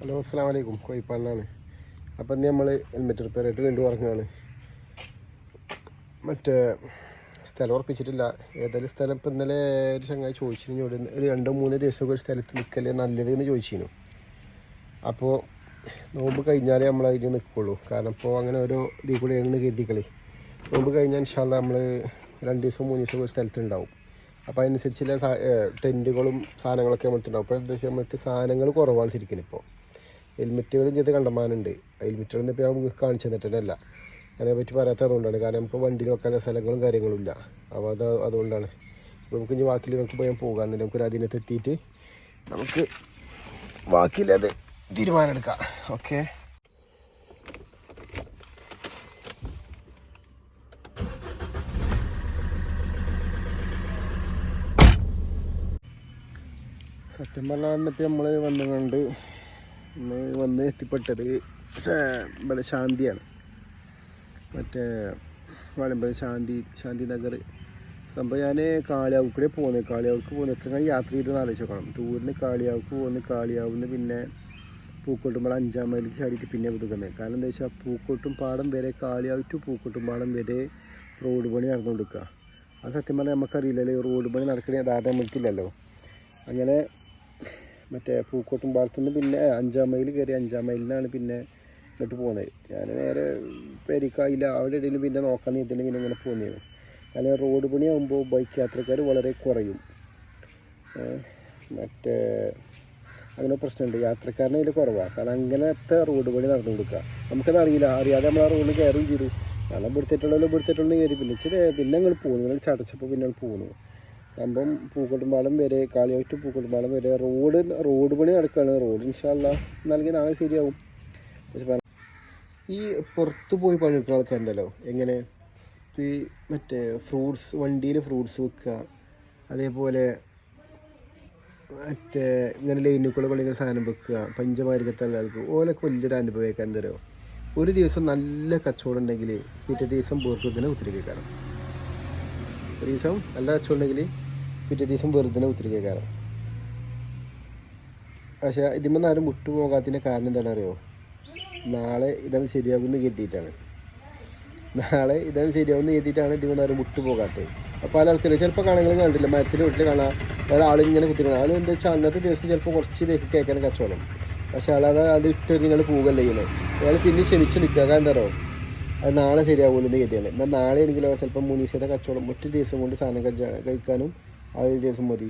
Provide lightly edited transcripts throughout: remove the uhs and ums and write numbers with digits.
Hello അസ്സലാമു അലൈക്കും. കോഴിപ്പാടിനാണ്. അപ്പം ഇന്ന് നമ്മൾ ഹെൽമെറ്റ് റിപ്പയർ ആയിട്ട് വീണ്ടും ഇറങ്ങുകയാണ്. മറ്റേ സ്ഥലം ഉറപ്പിച്ചിട്ടില്ല. ഏതായാലും സ്ഥലം ഇപ്പം ഇന്നലെ ഒരു ചങ്ങായി ചോദിച്ചിരുന്നു, ഇവിടെ ഒരു 2-3 ദിവസമൊക്കെ ഒരു സ്ഥലത്ത് നിൽക്കല്ലേ നല്ലത് എന്ന് ചോദിച്ചിരുന്നു. അപ്പോൾ നോമ്പ് കഴിഞ്ഞാലേ നമ്മൾ അതിൽ നിൽക്കുള്ളൂ. കാരണം ഇപ്പോൾ അങ്ങനെ ഓരോ ഇതിൽ കൂടെയാണ് കരുതിക്കളി. നോമ്പ് കഴിഞ്ഞാൽ ഇൻഷാ അല്ലാഹ് നമ്മൾ 2 ദിവസം 3 ദിവസം ഒരു സ്ഥലത്തുണ്ടാവും. അപ്പോൾ അതിനനുസരിച്ചുള്ള ടെൻറ്റുകളും സാധനങ്ങളൊക്കെ നമ്മൾക്കുണ്ടാവും. അപ്പോൾ എന്താ വെച്ചാൽ നമ്മൾക്ക് സാധനങ്ങൾ കുറവാണ് ശരിക്കും. ഇപ്പോൾ ഹെൽമെറ്റുകളും ചെയ്ത് കണ്ടമാനുണ്ട്. ഹെൽമെറ്റുകളൊന്നും ഇപ്പോൾ നമുക്ക് കാണിച്ചു തന്നിട്ടല്ല. അതിനെപ്പറ്റി പറയാത്തത് അതുകൊണ്ടാണ്. കാരണം നമുക്ക് വണ്ടിയിൽ വെക്കാനുള്ള സ്ഥലങ്ങളും കാര്യങ്ങളും ഇല്ല. അപ്പോൾ അതുകൊണ്ടാണ്. ഇപ്പോൾ നമുക്ക് ഇനി ബാക്കിയിൽ നമുക്ക് പോയാൽ പോകാമെന്നില്ല. നമുക്കൊരു അതിനകത്ത് എത്തിയിട്ട് നമുക്ക് ബാക്കിയിലത് തീരുമാനമെടുക്കാം. ഓക്കെ. സത്യം പറഞ്ഞാൽ ഇന്നിപ്പോൾ നമ്മൾ വന്ന് എത്തിപ്പെട്ടത് ഇവിടെ ശാന്തിയാണ്. മറ്റേ വളമ്പത് ശാന്തി നഗർ സംഭവം. ഞാൻ കാളിയാവൂർ പോകുന്നത് എത്ര യാത്ര ചെയ്തെന്ന് ആലോചിക്കണം. ദൂരിന്ന് കാളിയാവുന്ന പിന്നെ പൂക്കോട്ടുംപാടം 5-ാം മൈലിക്ക് ചാടിയിട്ട് പിന്നെ പുതുക്കുന്നത്. കാരണം എന്താ വെച്ചാൽ പൂക്കോട്ടും പാടം വരെ കാളിയാവ് ടു പൂക്കോട്ടും പാടം വരെ റോഡ് പണി നടന്നുകൊടുക്കുക. അത് സത്യം പറഞ്ഞാൽ നമുക്കറിയില്ലല്ലോ, റോഡ് പണി നടക്കണേ ധാരണ നമ്മൾക്കില്ലല്ലോ. അങ്ങനെ മറ്റേ പൂക്കോട്ടും പാടത്തുനിന്ന് പിന്നെ 5-ാം മൈൽ കയറി 5-ാം മൈലിൽ നിന്നാണ് പിന്നെ ഇങ്ങോട്ട് പോകുന്നത്. ഞാൻ നേരെ പെരിക്കായില്ല അവിടെ ഇടയിൽ പിന്നെ നോക്കാൻ നീട്ടിട്ട് പിന്നെ ഇങ്ങനെ പോകുന്നതാണ്. കാരണം റോഡ് പണിയാകുമ്പോൾ ബൈക്ക് യാത്രക്കാർ വളരെ കുറയും. മറ്റേ അങ്ങനെ പ്രശ്നമുണ്ട്, യാത്രക്കാരനെ അതിൽ കുറവാണ്. കാരണം അങ്ങനത്തെ റോഡ് പണി നടന്നു കൊടുക്കുക. നമുക്കത് അറിയാതെ നമ്മൾ ആ റോഡിൽ കയറുകയും ചെയ്തു. കാരണം ഇവിടുത്തേട്ടുള്ള കയറി പിന്നെ ഞങ്ങൾ പോകുന്നു. നിങ്ങൾ ചടച്ചപ്പോൾ പിന്നെ പോകുന്നു. സംഭവം പൂക്കോട്ടുംപാടം വരെ കാളിയാവ് ടു പൂക്കോട്ടുംപാടം വരെ റോഡ് പണി നടക്കുകയാണ്. റോഡ് ഇൻഷാ അല്ലാഹ് നൽകി നാളെ ശരിയാവും. പക്ഷെ ഈ പുറത്ത് പോയി പണിയെടുക്കുന്ന ആൾക്കാരുണ്ടല്ലോ, എങ്ങനെ ഈ മറ്റേ വണ്ടിയിൽ ഫ്രൂട്ട്സ് വെക്കുക, അതേപോലെ മറ്റേ ഇങ്ങനെ ലൈനുക്കൂടെ കൊണ്ടിങ്ങനെ സാധനം വെക്കുക, പഞ്ചമാരികത്തുള്ള ആൾക്ക് ഓലൊക്കെ വലിയൊരു അനുഭവമൊക്കെ എന്തോ. ഒരു ദിവസം നല്ല കച്ചവടം ഉണ്ടെങ്കിൽ പിറ്റേ ദിവസം വെറുതെ കുത്തിരിക്കാരം. ഒരു ദിവസം നല്ല കച്ചവടം ഉണ്ടെങ്കിൽ പിറ്റേ ദിവസം വെറുതെ കുത്തിരിക്കാരം. പക്ഷേ ഇതിന്മേൽ ആരും വിട്ടുപോകാത്തതിൻ്റെ കാരണം എന്താണെന്ന് അറിയോ? നാളെ ഇതാണ് ശരിയാകുമെന്ന് കരുതിയിട്ടാണ് ഇതിന്മേൽ ആരും വിട്ടുപോകാത്തത്. അപ്പോൾ പല ആൾക്കാരും ചിലപ്പോൾ കാണുന്നത് കണ്ടില്ല, മരത്തിൻ്റെ വീട്ടിൽ കാണാം ഒരാളിങ്ങനെ കുത്തിരിക്കണം. ആൾ എന്താ വെച്ചാൽ അന്നത്തെ ദിവസം ചിലപ്പോൾ കുറച്ച് പേർക്ക് കേൾക്കാൻ കച്ചവടം. പക്ഷേ അത് ഇട്ടെറിഞ്ഞാൽ പോകല്ലേ ചെയ്യുന്നത്. അയാൾ പിന്നെ ക്ഷമിച്ച് നിൽക്കുക. കാരണം എന്താ പറയുക, അത് നാളെ ശരിയാകുമെന്ന് കരുതിയാണ്. എന്നാൽ നാളെ ആണെങ്കിലോ ചിലപ്പോൾ 3 ദിവസത്തെ കച്ചവടം ഒറ്റ ദിവസം കൊണ്ട് സാധനം കഴിക്കാനും ആ ഒരു ദിവസം മതി.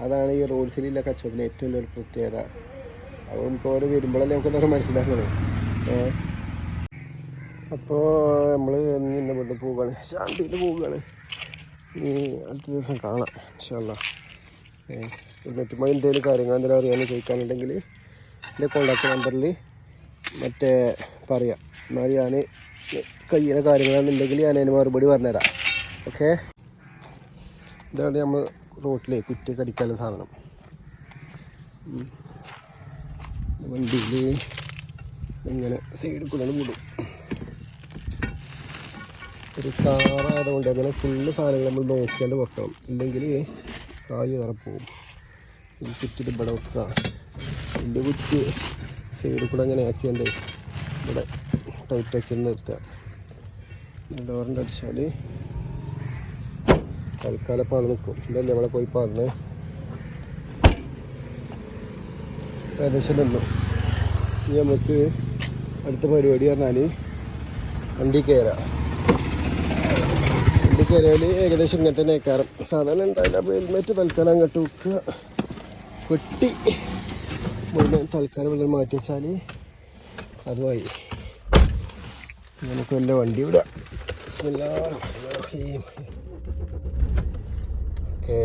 അതാണ് ഈ റോഡ് സൈഡിലുള്ള കച്ചവടത്തിന് ഏറ്റവും വലിയൊരു പ്രത്യേകത. അപ്പോൾ നമുക്ക് ഓരോ വരുമ്പോഴല്ലേ നമുക്ക് മനസ്സിലാക്കുന്നത്. അപ്പോൾ നമ്മൾ ഇന്ന് ഇവിടുന്ന് പോവുകയാണ്, ശാന്തിയിൽ പോവുകയാണ്. ഈ അടുത്ത ദിവസം കാണാം ഇൻഷാ അല്ലാഹ്. എന്നിട്ട് എന്തെങ്കിലും കാര്യങ്ങൾ എന്തെങ്കിലും അറിയാമെന്ന് ചോദിക്കാനുണ്ടെങ്കിൽ എൻ്റെ കോൺടാക്ട് നമ്പറിൽ മറ്റേ പറയാം. എന്നാൽ ഞാൻ കഴിയുന്ന കാര്യങ്ങളാണെന്നുണ്ടെങ്കിൽ ഞാൻ അതിന് മറുപടി പറഞ്ഞുതരാം. ഓക്കെ. ഇതാണ് നമ്മൾ റോട്ടിലെ കുറ്റിയൊക്കെ അടിക്കാനുള്ള സാധനം. വണ്ടിയിൽ ഇങ്ങനെ സൈഡിൽ കൂടെ വിടും. ഒരു കാറായതുകൊണ്ട് അങ്ങനെ ഫുള്ള് സാധനങ്ങൾ നമ്മൾ നോക്കിയാണ്ട് വെക്കണം. ഇല്ലെങ്കിൽ കായ് കയറി പോകും. ഈ കുറ്റിയിൽ ഇവിടെ വെക്കുക. ഇതിൻ്റെ കുറ്റി സൈഡിൽ കൂടെ അങ്ങനെ ആക്കിയാണ്ട് ഇവിടെ ടൈറ്റാക്കി നിർത്തുക. ഡോറിൻ്റെ അടിച്ചാൽ തൽക്കാലം പാട് നിൽക്കും. ഇതല്ലേ നമ്മളെ പോയി പാടുന്നത്. ഏകദേശം നിന്നു. ഇനി നമുക്ക് അടുത്ത പരിപാടി പറഞ്ഞാൽ വണ്ടി കയറാം. വണ്ടി കയറിയാൽ ഏകദേശം ഇങ്ങനെ തന്നെ കയറും. സാധാരണ ഉണ്ടായില്ല. അപ്പോൾ ഹെൽമെറ്റ് തൽക്കാലം അങ്ങോട്ട് വെക്കുക. വെട്ടി മുഴുവൻ തൽക്കാലം ഇവിടെ മാറ്റി വെച്ചാൽ അതുമായി നമുക്ക് വല്ല വണ്ടി വിടാം. ബിസ്മില്ലാഹിർ റഹ്മാനിർ റഹീം. ഓക്കേ.